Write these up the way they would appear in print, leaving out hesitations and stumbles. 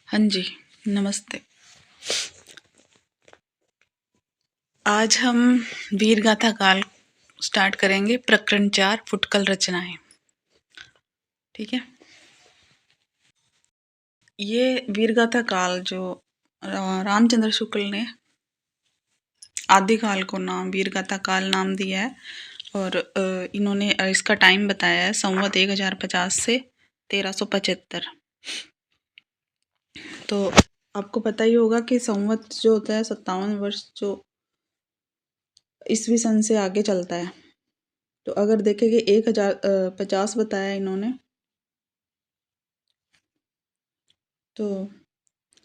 हाँ जी, नमस्ते। आज हम वीर गाथा काल स्टार्ट करेंगे। प्रकरण 4 फुटकल रचनाएं। ठीक है। ये वीर गाथा काल जो रामचंद्र शुक्ल ने आदि काल को नाम वीर गाथा काल नाम दिया है और इन्होंने इसका टाइम बताया है संवत 1050 से 1375। तो आपको पता ही होगा कि संवत जो होता है 57 वर्ष जो ईस्वी सन से आगे चलता है। तो अगर देखेंगे 1050 बताया इन्होंने, तो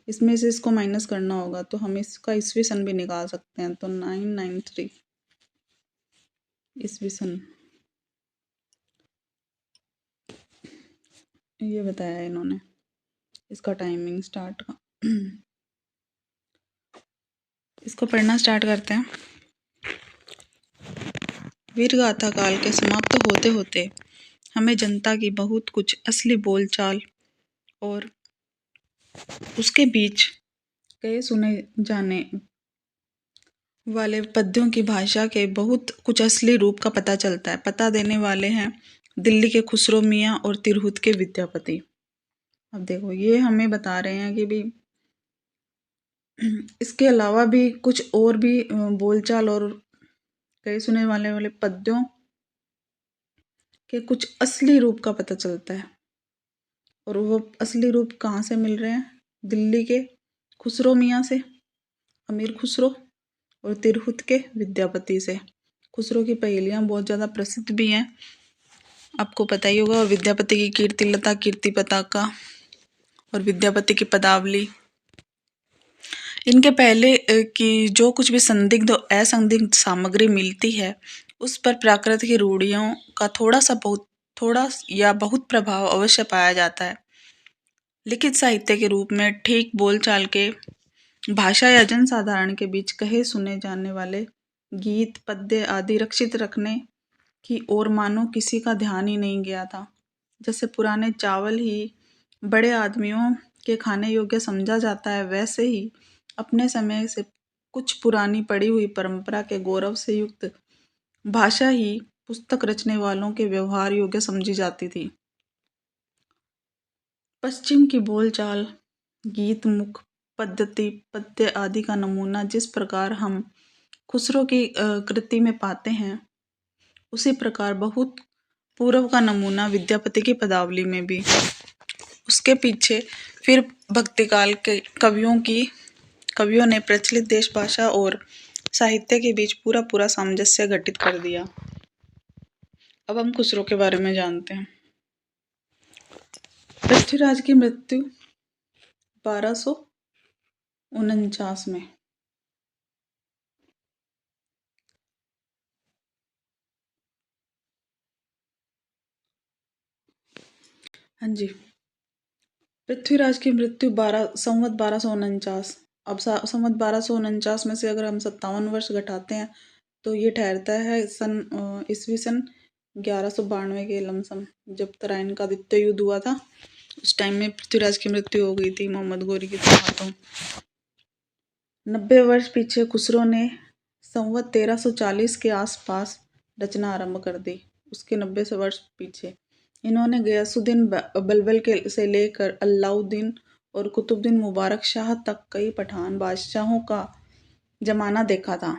इसमें से इसको माइनस करना होगा तो हम इसका ईस्वी सन भी निकाल सकते हैं। तो 993 ईस्वी सन ये बताया है इन्होंने इसका टाइमिंग स्टार्ट का। इसको पढ़ना स्टार्ट करते हैं। वीर गाथा काल के समाप्त होते होते हमें जनता की बहुत कुछ असली बोलचाल और उसके बीच कई सुने जाने वाले पद्यों की भाषा के बहुत कुछ असली रूप का पता चलता है। पता देने वाले हैं दिल्ली के खुसरो मियाँ और तिरहुत के विद्यापति। अब देखो ये हमें बता रहे हैं कि भी इसके अलावा भी कुछ और भी बोलचाल और कई सुने वाले पद्यों के कुछ असली रूप का पता चलता है। और वो असली रूप कहाँ से मिल रहे हैं? दिल्ली के खुसरो मियाँ से, अमीर खुसरो, और तिरहुत के विद्यापति से। खुसरो की पहेलियाँ बहुत ज़्यादा प्रसिद्ध भी हैं, आपको पता ही होगा। और विद्यापति की कीर्तिलता, कीर्ति पताका और विद्यापति की पदावली, इनके पहले की जो कुछ भी संदिग्ध और असंदिग्ध सामग्री मिलती है उस पर प्राकृत की रूढ़ियों का थोड़ा या बहुत प्रभाव अवश्य पाया जाता है। लिखित साहित्य के रूप में ठीक बोलचाल के भाषा या जनसाधारण के बीच कहे सुने जाने वाले गीत, पद्य आदि रक्षित रखने की ओर मानो किसी का ध्यान ही नहीं गया था। जैसे पुराने चावल ही बड़े आदमियों के खाने योग्य समझा जाता है, वैसे ही अपने समय से कुछ पुरानी पड़ी हुई परंपरा के गौरव से युक्त भाषा ही पुस्तक रचने वालों के व्यवहार योग्य समझी जाती थी। पश्चिम की बोलचाल, गीत, मुख, पद्धति, पद्य आदि का नमूना जिस प्रकार हम खुसरो की कृति में पाते हैं, उसी प्रकार बहुत पूर्व का नमूना विद्यापति की पदावली में भी। उसके पीछे फिर भक्तिकाल के कवियों ने प्रचलित देश भाषा और साहित्य के बीच पूरा सामंजस्य घटित कर दिया। अब हम खुसरो के बारे में जानते हैं। पृथ्वीराज की मृत्यु 1249 में। हाँ जी, पृथ्वीराज की मृत्यु संवत 1249। अब संवत 1249 में से अगर हम 57 वर्ष घटाते हैं तो ये ठहरता है सन ईस्वी सन 1192 के लमसम, जब तराइन का द्वितीय युद्ध हुआ था। उस टाइम में पृथ्वीराज की मृत्यु हो गई थी मोहम्मद गोरी के हाथों। 90 वर्ष पीछे खुसरो ने संवत 1340 के आसपास रचना आरंभ कर दी। उसके 90 से वर्ष पीछे इन्होंने गयासुद्दीन बलबल के से लेकर अलाउद्दीन और कुतुबुद्दीन मुबारक शाह तक कई पठान बादशाहों का जमाना देखा था।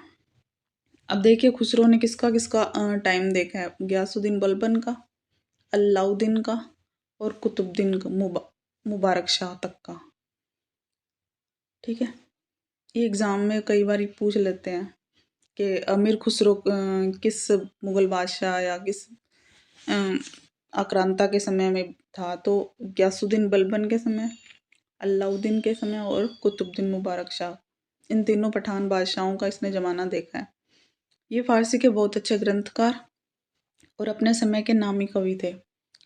अब देखिए खुसरो ने किसका किसका टाइम देखा है। गयासुद्दीन बलबन का, अलाउद्दीन का और कुतुबुद्दीन मुबारक शाह तक का। ठीक है, ये एग्ज़ाम में कई बार पूछ लेते हैं कि अमीर खुसरो किस मुग़ल बादशाह या किस आक्रांता के समय में था। तो गयासुद्दीन बलबन के समय, अलाउद्दीन के समय और कुतुबुद्दीन मुबारक शाह, इन तीनों पठान बादशाहों का इसने ज़माना देखा है। ये फारसी के बहुत अच्छे ग्रंथकार और अपने समय के नामी कवि थे।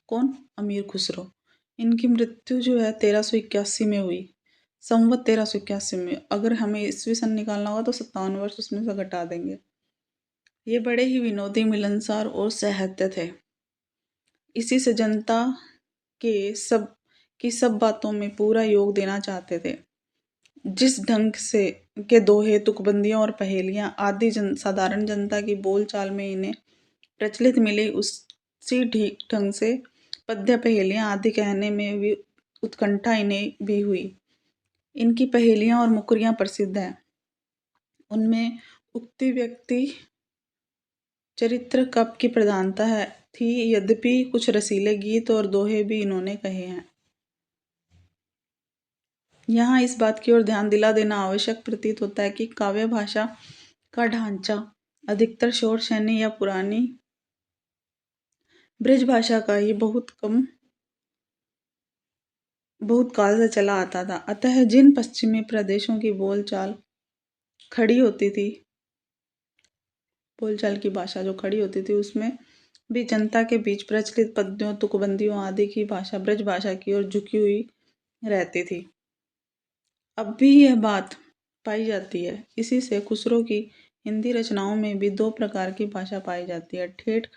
कौन? अमीर खुसरो। इनकी मृत्यु जो है 1381 में हुई, संवत 1381 में। अगर हमें ईस्वी सन निकालना होगा तो 57 वर्ष उसमें से घटा देंगे। ये बड़े ही विनोदी, मिलनसार और सहृदय थे। इसी से जनता के सब की सब बातों में पूरा योग देना चाहते थे। जिस ढंग से के दोहे, तुकबंदियां और पहेलियां आदि साधारण जनता की बोलचाल में इन्हें प्रचलित मिली, उसी ठीक ढंग से पद्य पहेलियां आदि कहने में भी उत्कंठा इन्हें भी हुई। इनकी पहेलियां और मुकरियां प्रसिद्ध हैं। उनमें उक्ति, व्यक्ति, चरित्र, कप की प्रधानता थी। यद्यपि कुछ रसीले गीत और दोहे भी इन्होंने कहे हैं। यहाँ इस बात की ओर ध्यान दिला देना आवश्यक प्रतीत होता है कि काव्य भाषा का ढांचा अधिकतर शोर शैनी या पुरानी ब्रज भाषा का ही बहुत काल से चला आता था। अतः जिन पश्चिमी प्रदेशों की बोलचाल की भाषा जो खड़ी होती थी, उसमें भी जनता के बीच प्रचलित पद्यों, तुकबंदियों आदि की भाषा ब्रज भाषा की ओर झुकी हुई रहती थी। अब भी यह बात पाई जाती है। इसी से खुसरो की हिंदी रचनाओं में भी दो प्रकार की भाषा पाई जाती है, ठेठ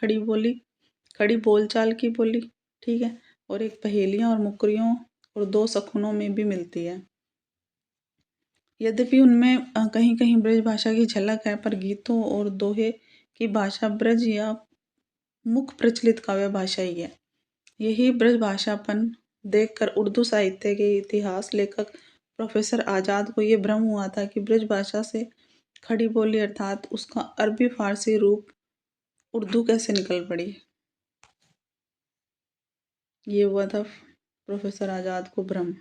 खड़ी बोलचाल की बोली, ठीक है, और एक पहेलियां और मुकरियों और दो सखुनों में भी मिलती है। यद्यपि उनमें कहीं कहीं ब्रज भाषा की झलक है, पर गीतों और दोहे की भाषा ब्रज या मुख्य प्रचलित काव्य भाषा ही है। यही ब्रज भाषापन देखकर उर्दू साहित्य के इतिहास लेखक प्रोफेसर आजाद को ये भ्रम हुआ था कि ब्रज भाषा से खड़ी बोली अर्थात उसका अरबी फारसी रूप उर्दू कैसे निकल पड़ी। ये हुआ था प्रोफेसर आजाद को भ्रम।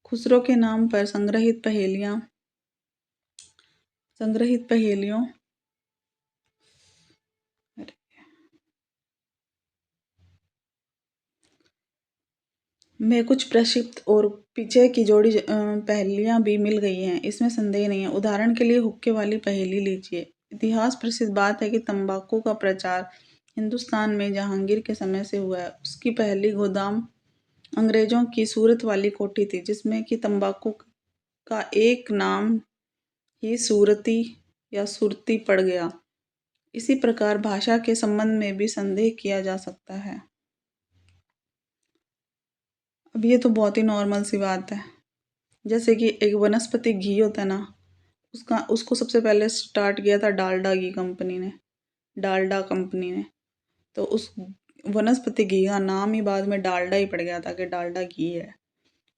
खुसरो के नाम पर संग्रहित पहेलियों में कुछ प्रक्षिप्त और पीछे की जोड़ी पहेलियां भी मिल गई हैं, इसमें संदेह नहीं है। उदाहरण के लिए हुक्के वाली पहेली लीजिए। इतिहास प्रसिद्ध बात है कि तंबाकू का प्रचार हिंदुस्तान में जहांगीर के समय से हुआ है। उसकी पहली गोदाम अंग्रेजों की सूरत वाली कोठी थी, जिसमें कि तंबाकू का एक नाम ही सूरती या सुरती पड़ गया। इसी प्रकार भाषा के संबंध में भी संदेह किया जा सकता है। अब ये तो बहुत ही नॉर्मल सी बात है। जैसे कि एक वनस्पति घी होता है ना, उसको सबसे पहले स्टार्ट किया था डालडा कंपनी ने। तो उस वनस्पति घी का नाम ही बाद में डालडा ही पड़ गया था कि डालडा घी है।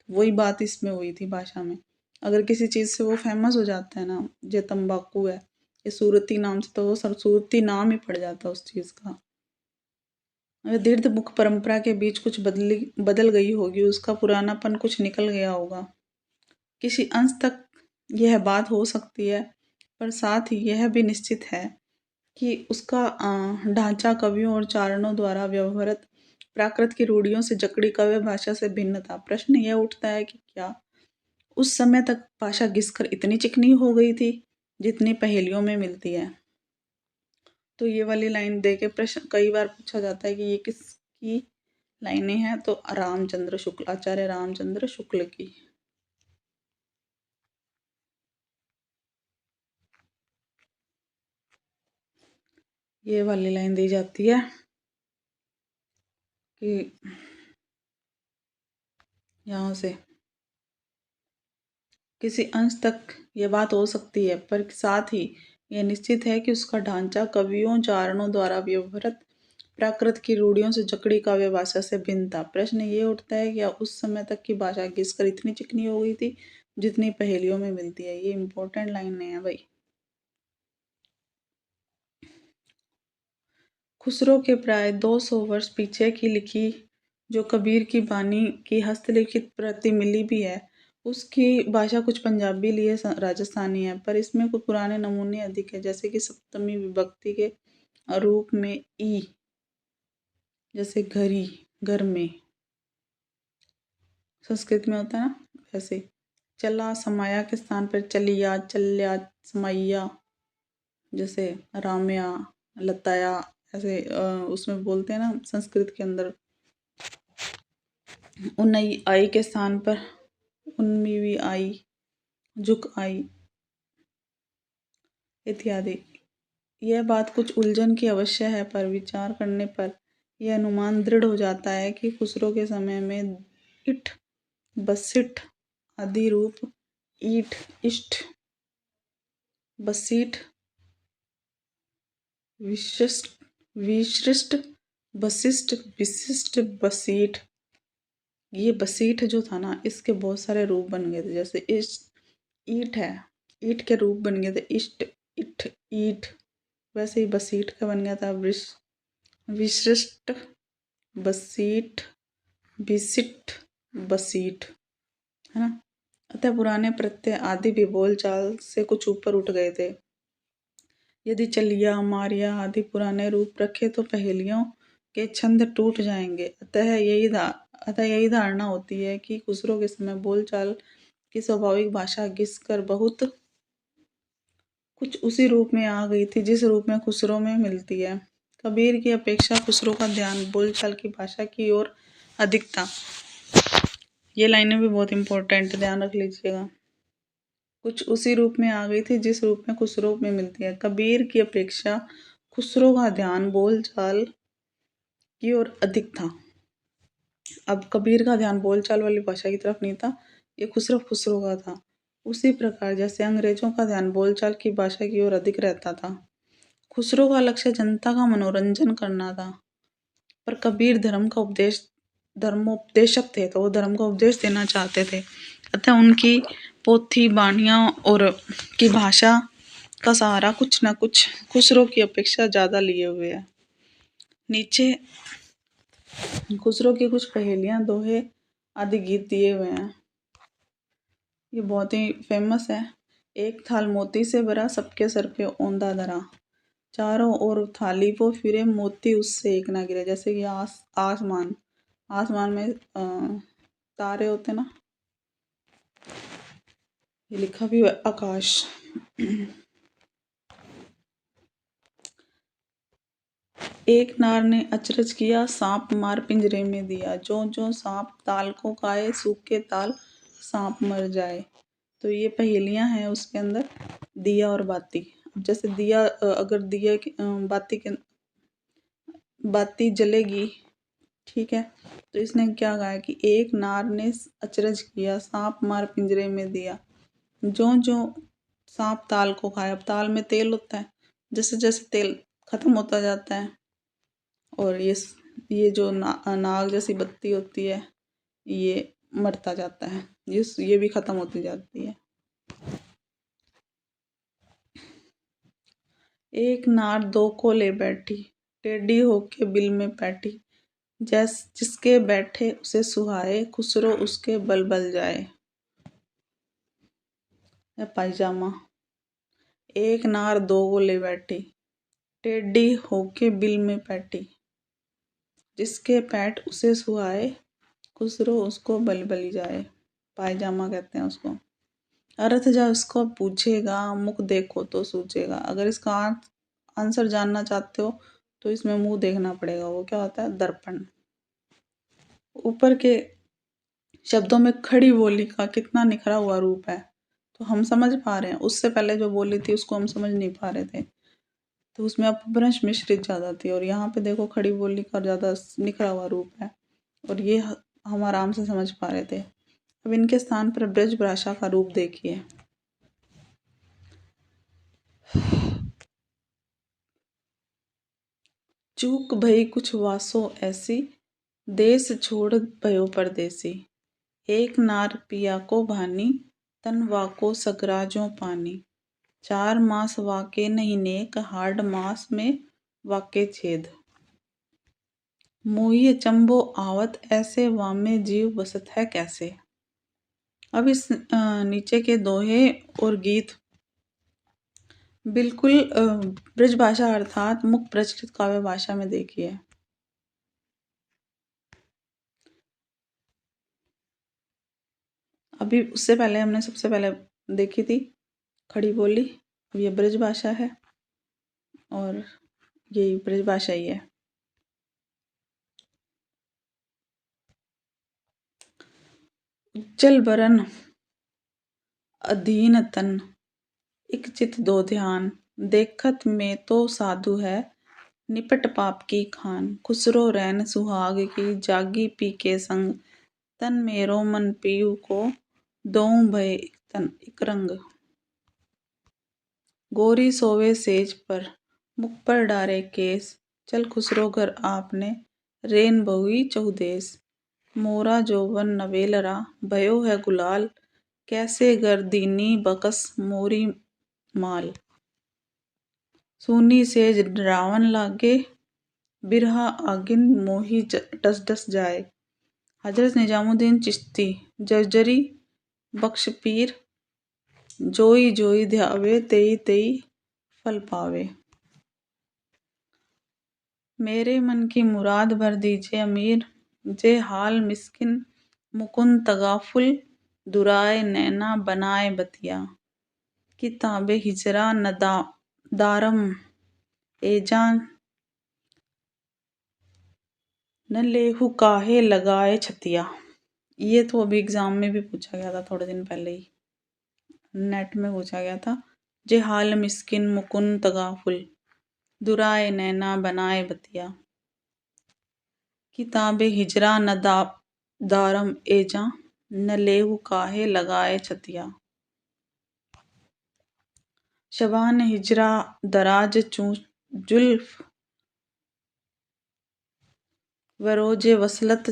वही बात इसमें हुई थी भाषा में। अगर किसी चीज़ से वो फेमस हो जाता है ना, जो तंबाकू है, ये सूरती नाम से, तो वो सूरती नाम ही पड़ जाता है उस चीज़ का। दीर्घ मुख परंपरा के बीच कुछ बदल गई होगी, उसका पुरानापन कुछ निकल गया होगा। किसी अंश तक यह बात हो सकती है, पर साथ ही यह भी निश्चित है कि उसका ढांचा कवियों और चारणों द्वारा व्यवहृत प्राकृत की रूढ़ियों से जकड़ी काव्य भाषा से भिन्न था। प्रश्न यह उठता है कि क्या उस समय तक भाषा घिसकर इतनी चिकनी हो गई थी जितनी पहेलियों में मिलती है। तो ये वाली लाइन दे के प्रश्न कई बार पूछा जाता है कि ये किसकी लाइनें हैं, तो आचार्य रामचंद्र शुक्ल की। ये वाली लाइन दी जाती है कि यहाँ से किसी अंश तक ये बात हो सकती है, पर साथ ही यह निश्चित है कि उसका ढांचा कवियों चारणों द्वारा व्यवहृत प्राकृत की रूढ़ियों से जकड़ी काव्य भाषा से भिन्न था। प्रश्न ये उठता है कि उस समय तक की भाषा घिसकर इतनी चिकनी हो गई थी जितनी पहेलियों में मिलती है। ये इंपॉर्टेंट लाइन है भाई। खुसरो के प्राय 200 वर्ष पीछे की लिखी जो कबीर की बानी की हस्तलिखित प्रति मिली भी है, उसकी भाषा कुछ पंजाबी लिए राजस्थानी है, पर इसमें कुछ पुराने नमूने अधिक है। जैसे कि सप्तमी विभक्ति के रूप में ई, जैसे घरी, घर में संस्कृत में होता है ना, वैसे चला समाया के स्थान पर चलिया, चल्या, समाइया, जैसे रामया, लताया, ऐसे उसमें बोलते हैं ना संस्कृत के अंदर। उन्नई आई के स्थान पर उन्मीवी आई, जुक आई इत्यादि। यह बात कुछ उलझन की अवश्य है, पर विचार करने पर यह अनुमान दृढ़ हो जाता है कि खुसरो के समय में इठ, बसिठ आदि रूप ईठ, इष्ट, बसीठ, विशिष्ट, विशिष्ट, बसिष्ठ, विशिष्ट, बसीठ। ये बसीठ जो था ना, इसके बहुत सारे रूप बन गए थे। जैसे इष्ट, ईठ है, ईठ के रूप बन गए थे इष्ट, इठ, ईठ। वैसे ही बसीठ का बन गया था विशिष्ट, बसीठ, विशिष्ट, बसीठ, है ना। अतः पुराने प्रत्यय आदि भी बोल चाल से कुछ ऊपर उठ गए थे। यदि चलिया, मारिया आदि पुराने रूप रखे तो पहेलियों के छंद टूट जाएंगे। अतः यही धारणा होती है कि खुसरो के समय बोलचाल की स्वाभाविक भाषा घिसकर बहुत कुछ उसी रूप में आ गई थी जिस रूप में खुसरो में मिलती है। कबीर की अपेक्षा खुसरो का ध्यान बोलचाल की भाषा की ओर अधिक था। ये लाइनें भी बहुत इंपॉर्टेंट, ध्यान रख लीजिएगा। कुछ उसी रूप में आ गई थी जिस रूप में खुसरो में मिलती है। कबीर की अपेक्षा खुसरो का ध्यान बोलचाल की ओर अधिक था। अब कबीर का ध्यान बोलचाल वाली भाषा की तरफ नहीं था, ये खुसरो का था। उसी प्रकार जैसे अंग्रेजों का ध्यान बोलचाल की भाषा की ओर अधिक रहता था। खुसरो का लक्ष्य जनता का मनोरंजन करना था, पर कबीर धर्मोपदेशक थे, तो वो धर्म का उपदेश देना चाहते थे। अतः उनकी पोथी, बाणियां और की भाषा का सहारा कुछ न कुछ खुसरो की अपेक्षा ज़्यादा लिए हुए है। नीचे खुसरो की कुछ पहेलियां, दोहे आदि गीत दिए हुए हैं। ये बहुत ही फेमस है। एक थाल मोती से भरा, सबके सर पे औंधा धरा, चारों ओर थाली वो फिरे, मोती उससे एक ना गिरे। जैसे कि आसमान, आसमान में तारे होते ना, ये लिखा भी है आकाश। एक नार ने अचरज किया, सांप मार पिंजरे में दिया, जो जो सांप ताल को खाए, सूखे ताल सांप मर जाए। तो ये पहेलियां हैं उसके अंदर, दिया और बाती। जैसे दिया, अगर दिया की बाती जलेगी, ठीक है, तो इसने क्या कहा कि एक नार ने अचरज किया, सांप मार पिंजरे में दिया, जो जो सांप ताल को खाए। अब ताल में तेल होता है, जैसे जैसे तेल खत्म होता जाता है, और ये जो नाग जैसी बत्ती होती है, ये मरता जाता है, ये भी खत्म होती जाती है। एक नार दो को ले बैठी, टेढ़ी होके बिल में बैठी, जिसके बैठे उसे सुहाए, खुसरो उसके बल बल जाए। पायजामा। एक नार दो को ले बैठी, टेढ़ी होके बिल में बैठी, जिसके पैठ उसे सुहाए, खुसरो उसको बल बल जाए। पायजामा कहते हैं उसको। अर्थ जब इसको पूछेगा, मुख देखो तो सूझेगा। अगर इसका आंसर जानना चाहते हो तो इसमें मुंह देखना पड़ेगा। वो क्या होता है? दर्पण। ऊपर के शब्दों में खड़ी बोली का कितना निखरा हुआ रूप है, तो हम समझ पा रहे हैं। उससे पहले जो बोली थी उसको हम समझ नहीं पा रहे थे, तो उसमें अपभ्रंश मिश्रित ज़्यादा थी। और यहाँ पे देखो खड़ी बोली का ज़्यादा निखरा हुआ रूप है, और ये हम आराम से समझ पा रहे थे। अब इनके स्थान पर ब्रज भाषा का रूप देखिए। चूक भई कुछ वासो ऐसी, देश छोड़ भयो परदेसी। एक नार पिया को भानी, तन वाको सगरा जो पानी। 4 मास वाके नहीं नेक, हाड़ मास में वाके छेद। मोहिए चंबो आवत ऐसे, वामे जीव बसत है कैसे। अब इस नीचे के दोहे और गीत बिल्कुल ब्रज भाषा अर्थात मुख प्रचलित काव्य भाषा में देखिए। अभी उससे पहले हमने सबसे पहले देखी थी खड़ी बोली, अब ये ब्रज भाषा है, और ये ब्रज भाषा ही है। उज्जल बरन अधीन तन, इक चित दो ध्यान, देखत में तो साधु है, निपट पाप की खान। खुसरो रैन सुहाग की, जागी पी के संग, तन मेरो मन पियू को, दोऊ भय एक रंग। गोरी सोवे सेज पर, मुख पर डारे केस, चल खुसरो घर आपने, रेन बहुई चहुदेस। मोरा जोवन नवेलरा, भयो है गुलाल, कैसे गर दीनी बकस मोरी माल। सूनी सेज डरावन लागे, बिरहा आगिन मोही डस डस जाए। हजरत निजामुद्दीन चिश्ती, जर्जरी बख्श पीर, जोई जोई ध्यावे तेई तेई फल पावे। मेरे मन की मुराद भर दीजिए अमीर, जे हाल मिस्किन मुकुंद तगाफुल, दुराए नैना बनाए बतिया। किताबे हिजरा न दारम एजान, न लेहू काहे लगाए छतिया। ये तो अभी एग्जाम में भी पूछा गया था, थोड़े दिन पहले ही नेट में पूछा गया था। जे हाल मिस्किन मुकुंद तगाफुल, दुराए नैना बनाए बतिया। किताबे हिजरा न दारम एजा, न लेहू काहे लगाए छतिया। शबान हिजरा दराज जुल्फ, वरोजे वसलत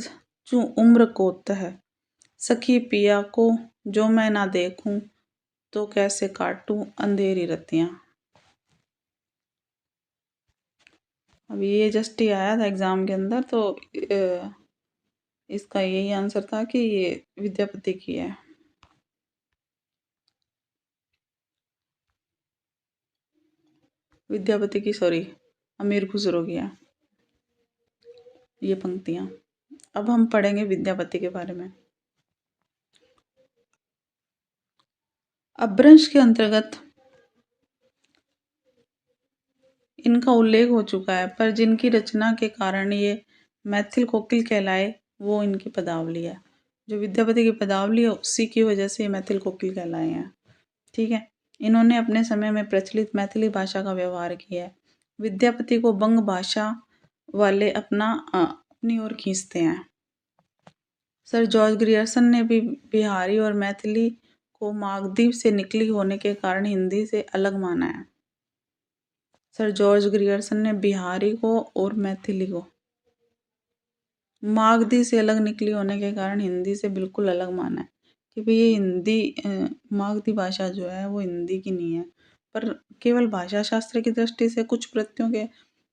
चू उम्र कोत है। सखी पिया को जो मैं ना देखूं, तो कैसे काटूं अंधेरी रतियां। अभी ये जस्ट ही आया था एग्जाम के अंदर, तो इसका यही आंसर था कि ये विद्यापति की है। विद्यापति की, सॉरी, अमीर खुसरो की है ये पंक्तियां। अब हम पढ़ेंगे विद्यापति के बारे में। अपभ्रंश के अंतर्गत इनका उल्लेख हो चुका है, पर जिनकी रचना के कारण ये मैथिल कोकिल कहलाए वो इनकी पदावली है। जो विद्यापति की पदावली है उसी की वजह से ये मैथिल कोकिल कहलाए हैं। ठीक है, इन्होंने अपने समय में प्रचलित मैथिली भाषा का व्यवहार किया है। विद्यापति को बंग भाषा वाले अपनी ओर खींचते हैं। सर जॉर्ज ग्रियर्सन ने भी बिहारी और मैथिली को मागधी से निकली होने के कारण हिंदी से अलग माना है। सर जॉर्ज ग्रियर्सन ने बिहारी को और मैथिली को मागधी से अलग निकली होने के कारण हिंदी से बिल्कुल अलग माना है कि भाई ये हिंदी मागधी भाषा जो है वो हिंदी की नहीं है। पर केवल भाषा शास्त्र की दृष्टि से कुछ प्रत्ययों के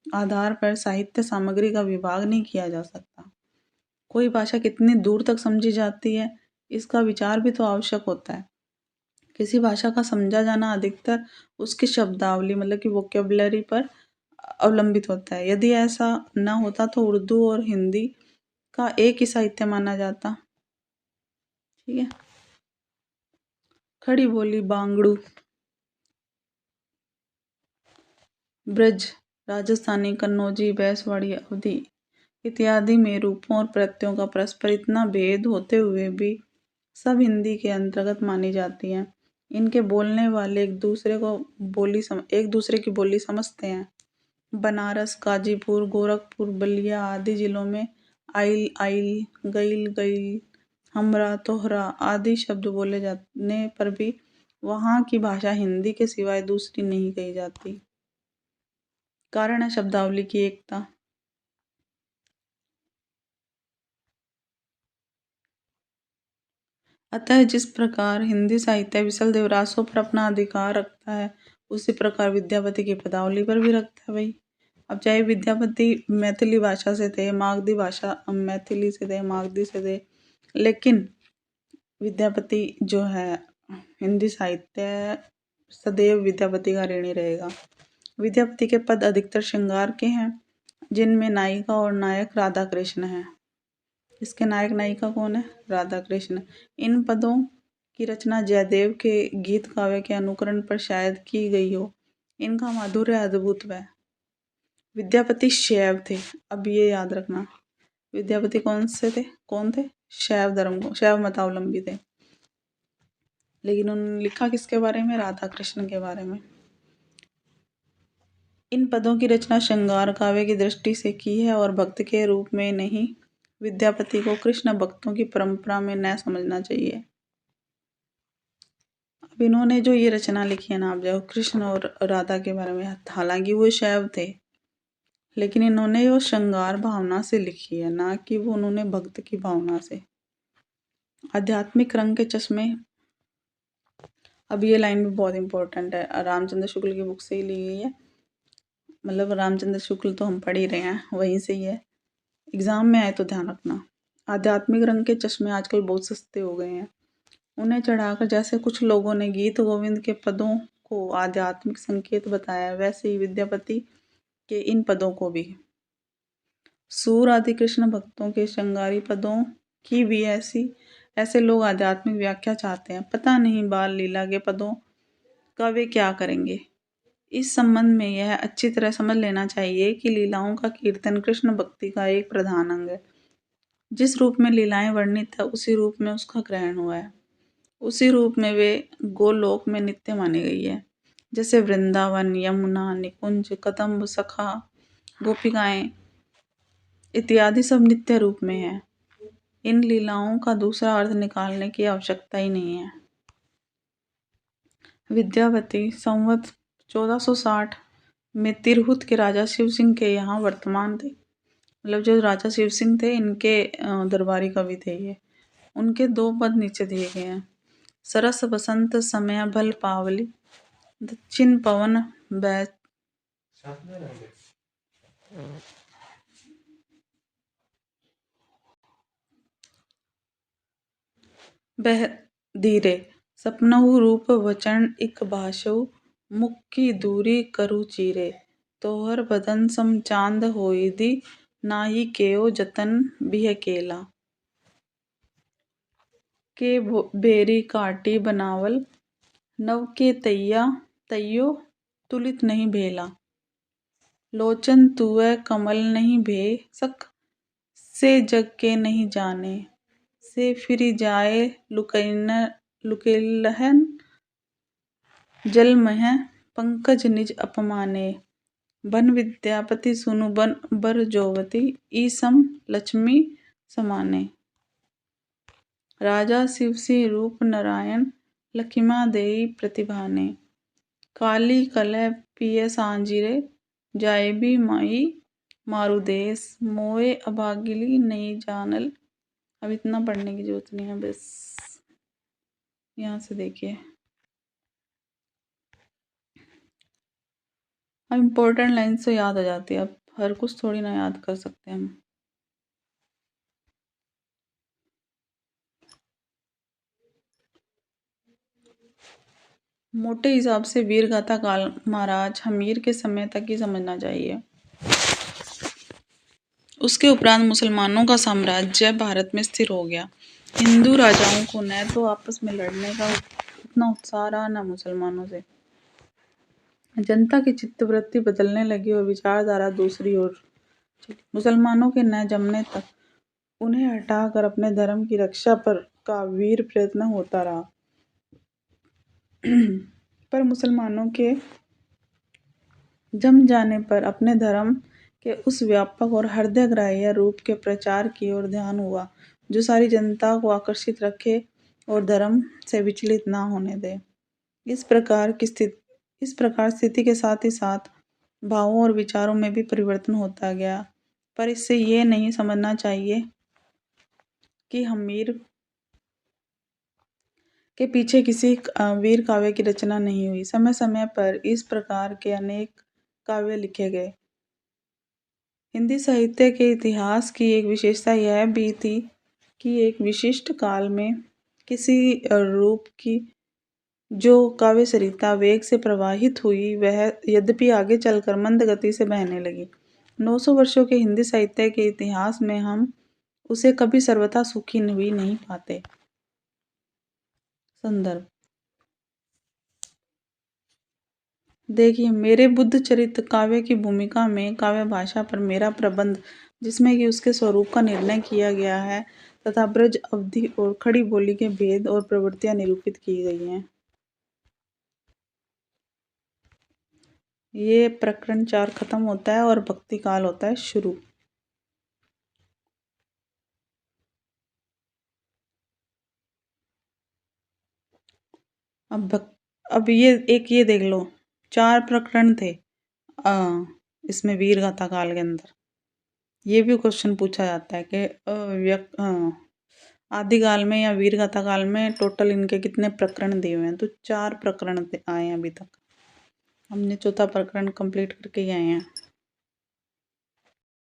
आधार पर साहित्य सामग्री का विभाग नहीं किया जा सकता। कोई भाषा कितनी दूर तक समझी जाती है इसका विचार भी तो आवश्यक होता है। किसी भाषा का समझा जाना अधिकतर उसकी शब्दावली मतलब कि वोकेबलरी पर अवलंबित होता है। यदि ऐसा न होता तो उर्दू और हिंदी का एक ही साहित्य माना जाता। ठीक है, खड़ी बोली बांगड़ू, ब्रज, राजस्थानी, कन्नौजी, बैसवाड़ी, अवधी इत्यादि में रूपों और प्रत्ययों का परस्पर इतना भेद होते हुए भी सब हिंदी के अंतर्गत मानी जाती हैं। इनके बोलने वाले एक दूसरे की बोली समझते हैं। बनारस, गाजीपुर, गोरखपुर, बलिया आदि जिलों में आइल आइल, गईल गईल, हमरा तोहरा आदि शब्द बोले जाने पर भी वहाँ की भाषा हिंदी के सिवाय दूसरी नहीं कही जाती। कारण है शब्दावली की एकता। अतः जिस प्रकार हिंदी साहित्य विशल देवरासों पर अपना अधिकार रखता है उसी प्रकार विद्यापति की पदावली पर भी रखता है भाई। अब चाहे विद्यापति मैथिली भाषा से थे, मागधी भाषा मैथिली से थे, मागधी से थे, लेकिन विद्यापति जो है हिंदी साहित्य सदैव विद्यापति का ऋणी रहेगा। विद्यापति के पद अधिकतर श्रृंगार के हैं जिनमें नायिका और नायक राधा कृष्ण हैं। इसके नायक नायिका कौन है? राधा कृष्ण। इन पदों की रचना जयदेव के गीत काव्य के अनुकरण पर शायद की गई हो। इनका माधुर्य अद्भुत है। विद्यापति शैव थे, अब ये याद रखना। विद्यापति कौन थे? शैव धर्म को, शैव मतावलंबी थे। लेकिन उन्होंने लिखा किसके बारे में? राधा कृष्ण के बारे में। इन पदों की रचना श्रृंगार काव्य की दृष्टि से की है और भक्त के रूप में नहीं विद्यापति को कृष्ण भक्तों की परंपरा में न समझना चाहिए। अब इन्होंने जो ये रचना लिखी है ना, आप जो कृष्ण और राधा के बारे में, हालांकि वो शैव थे, लेकिन इन्होंने वो श्रृंगार भावना से लिखी है, ना कि वो उन्होंने भक्त की भावना से। आध्यात्मिक रंग के चश्मे, अब ये लाइन भी बहुत इंपॉर्टेंट है, रामचंद्र शुक्ल की बुक से ही ली गई है। मतलब रामचंद्र शुक्ल तो हम पढ़ ही रहे हैं, वहीं से ही है, एग्जाम में आए तो ध्यान रखना। आध्यात्मिक रंग के चश्मे आजकल बहुत सस्ते हो गए हैं, उन्हें चढ़ाकर जैसे कुछ लोगों ने गीत गोविंद के पदों को आध्यात्मिक संकेत बताया, वैसे ही विद्यापति के इन पदों को भी। सूर आदि कृष्ण भक्तों के श्रृंगारी पदों की भी ऐसे लोग आध्यात्मिक व्याख्या चाहते हैं, पता नहीं बाल लीला के पदों का वे क्या करेंगे। इस संबंध में यह अच्छी तरह समझ लेना चाहिए कि लीलाओं का कीर्तन कृष्ण भक्ति का एक प्रधान अंग है। जिस रूप में लीलाएं वर्णित है, उसी रूप में उसका ग्रहण हुआ है, उसी रूप में वे गोलोक में नित्य मानी गई है। जैसे वृंदावन, यमुना, निकुंज, कदम्ब, सखा, गोपिकाएं इत्यादि सब नित्य रूप में है। इन लीलाओं का दूसरा अर्थ निकालने की आवश्यकता ही नहीं है। विद्यापति संवत 1460 में तिरहुत के राजा शिव सिंह के यहाँ वर्तमान थे। मतलब जो राजा शिव सिंह थे, इनके दरबारी कवि थे ये। उनके दो पद नीचे दिए गए हैं। सरस बसंत समय भल पावली, दक्षिण पवन बह धीरे, सपनहु रूप वचन इक भाषउ, मुख की दूरी करु चीरे, तोहर बदन सम चांद होई दी, नाही केओ जतन बिह केला। के बेरी काटी बनावल, नव के तैयो तुलित नहीं भेला। लोचन तुअ कमल नहीं भे सक, से जग के नहीं जाने, से फिरि जाए लुकेलहन, जल मह पंकज निज अपमाने। बन विद्यापति सुनु बन बर जोवती, ई सम लक्ष्मी समाने। राजा शिव सिंह रूप नारायण, लखिमा देई प्रतिभाने। काली कलह पिय सांजिरे, जाएबी माई मारुदेश, मोए अभागिली नहीं जानल। अब इतना पढ़ने की जरूरत नहीं है, बस यहाँ से देखिए। अब इम्पोर्टेंट लाइन्स तो याद आ जाती है, अब हर कुछ थोड़ी ना याद कर सकते हम। मोटे हिसाब से वीर गाथा काल महाराज हमीर के समय तक ही समझना चाहिए। उसके उपरांत मुसलमानों का साम्राज्य भारत में स्थिर हो गया। हिंदू राजाओं को न तो आपस में लड़ने का उतना उत्साह रहा, न मुसलमानों से। जनता की चित्तवृत्ति बदलने लगी और विचारधारा दूसरी ओर चली। मुसलमानों के न जमने तक उन्हें हटाकर अपने धर्म की रक्षा पर का वीर प्रयत्न होता रहा। पर मुसलमानों के जम जाने पर अपने धर्म के उस व्यापक और हृदयग्राह्य रूप के प्रचार की ओर ध्यान हुआ, जो सारी जनता को आकर्षित रखे और धर्म से विचलित ना होने दे। इस प्रकार स्थिति के साथ ही साथ भावों और विचारों में भी परिवर्तन होता गया। पर इससे ये नहीं समझना चाहिए कि हमीर के पीछे किसी वीर काव्य की रचना नहीं हुई। समय समय पर इस प्रकार के अनेक काव्य लिखे गए। हिंदी साहित्य के इतिहास की एक विशेषता यह भी थी कि एक विशिष्ट काल में किसी रूप की जो काव्य सरिता वेग से प्रवाहित हुई, वह यद्यपि आगे चलकर मंद गति से बहने लगी। 900 वर्षों के हिंदी साहित्य के इतिहास में हम उसे कभी सर्वथा सुखी भी नहीं पाते। संदर्भ देखिए, मेरे बुद्ध चरित्र काव्य की भूमिका में काव्य भाषा पर मेरा प्रबंध, जिसमें कि उसके स्वरूप का निर्णय किया गया है तथा ब्रज अवधि और खड़ी बोली के भेद और प्रवृत्तियां निरूपित की गई हैं। ये प्रकरण 4 खत्म होता है और भक्ति काल होता है शुरू। अब ये देख लो, 4 प्रकरण थे इसमें वीर गाथा काल के अंदर। ये भी क्वेश्चन पूछा जाता है कि आदिकाल में या वीर गाथा काल में टोटल इनके कितने प्रकरण दिए हुए हैं, तो 4 प्रकरण आए हैं अभी तक। हमने चौथा प्रकरण कंप्लीट करके ही आए हैं।